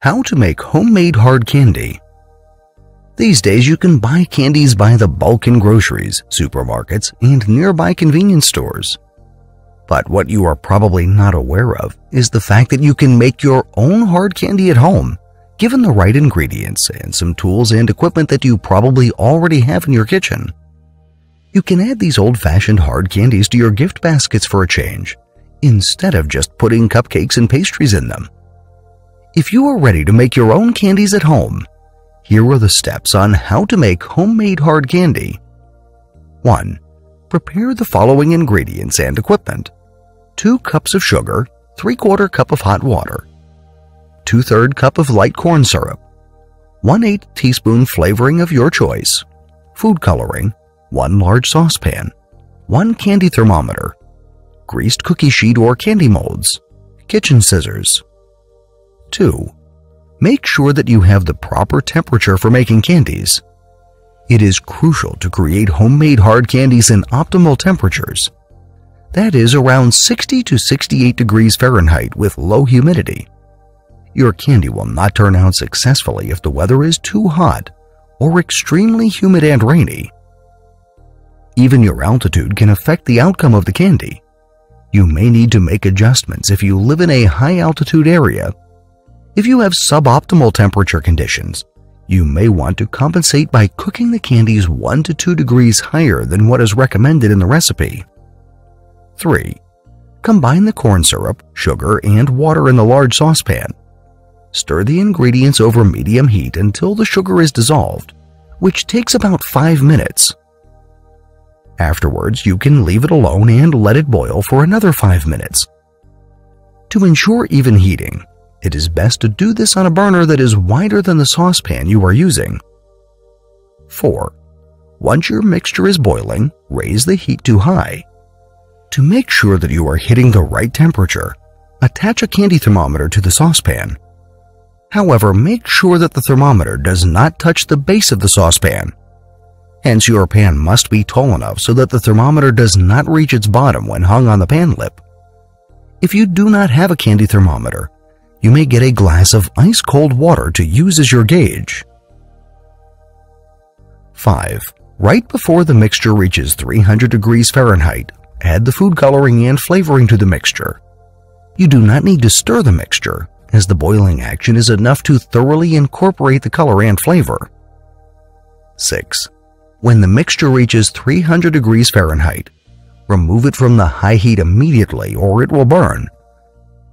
How to make homemade hard candy. These days you can buy candies by the bulk in groceries, supermarkets, and nearby convenience stores. But what you are probably not aware of is the fact that you can make your own hard candy at home, given the right ingredients and some tools and equipment that you probably already have in your kitchen. You can add these old-fashioned hard candies to your gift baskets for a change, instead of just putting cupcakes and pastries in them. If you are ready to make your own candies at home, here are the steps on how to make homemade hard candy. 1. Prepare the following ingredients and equipment: 2 cups of sugar, 3/4 cup of hot water, 2/3 cup of light corn syrup, 1/8 teaspoon flavoring of your choice, food coloring, 1 large saucepan, 1 candy thermometer, greased cookie sheet or candy molds, kitchen scissors. 2. Make sure that you have the proper temperature for making candies. It is crucial to create homemade hard candies in optimal temperatures. That is around 60 to 68 degrees Fahrenheit with low humidity. Your candy will not turn out successfully if the weather is too hot or extremely humid and rainy. Even your altitude can affect the outcome of the candy. You may need to make adjustments if you live in a high-altitude area. If you have suboptimal temperature conditions, you may want to compensate by cooking the candies 1 to 2 degrees higher than what is recommended in the recipe. 3. Combine the corn syrup, sugar, and water in the large saucepan. Stir the ingredients over medium heat until the sugar is dissolved, which takes about 5 minutes. Afterwards, you can leave it alone and let it boil for another 5 minutes. To ensure even heating, it is best to do this on a burner that is wider than the saucepan you are using. 4. Once your mixture is boiling, raise the heat to high. To make sure that you are hitting the right temperature, attach a candy thermometer to the saucepan. However, make sure that the thermometer does not touch the base of the saucepan. Hence, your pan must be tall enough so that the thermometer does not reach its bottom when hung on the pan lip. If you do not have a candy thermometer, you may get a glass of ice-cold water to use as your gauge. 5. Right before the mixture reaches 300 degrees Fahrenheit, add the food coloring and flavoring to the mixture. You do not need to stir the mixture, as the boiling action is enough to thoroughly incorporate the color and flavor. 6. When the mixture reaches 300 degrees Fahrenheit, remove it from the high heat immediately or it will burn.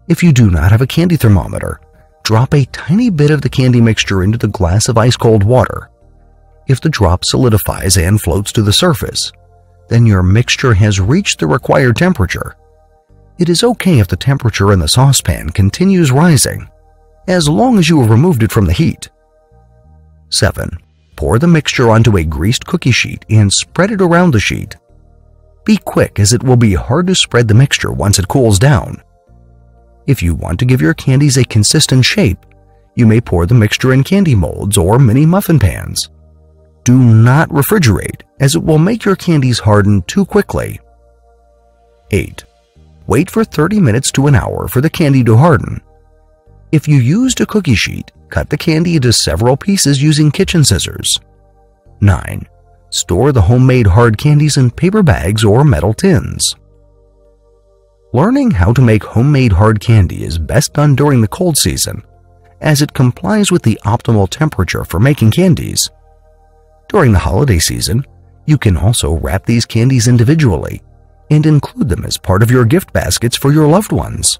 If you do not have a candy thermometer, drop a tiny bit of the candy mixture into the glass of ice-cold water. If the drop solidifies and floats to the surface, then your mixture has reached the required temperature. It is okay if the temperature in the saucepan continues rising, as long as you have removed it from the heat. 7. Pour the mixture onto a greased cookie sheet and spread it around the sheet. Be quick, as it will be hard to spread the mixture once it cools down. If you want to give your candies a consistent shape, you may pour the mixture in candy molds or mini muffin pans. Do not refrigerate, as it will make your candies harden too quickly. 8. Wait for 30 minutes to an hour for the candy to harden. If you used a cookie sheet, cut the candy into several pieces using kitchen scissors. 9. Store the homemade hard candies in paper bags or metal tins. Learning how to make homemade hard candy is best done during the cold season, as it complies with the optimal temperature for making candies. During the holiday season, you can also wrap these candies individually and include them as part of your gift baskets for your loved ones.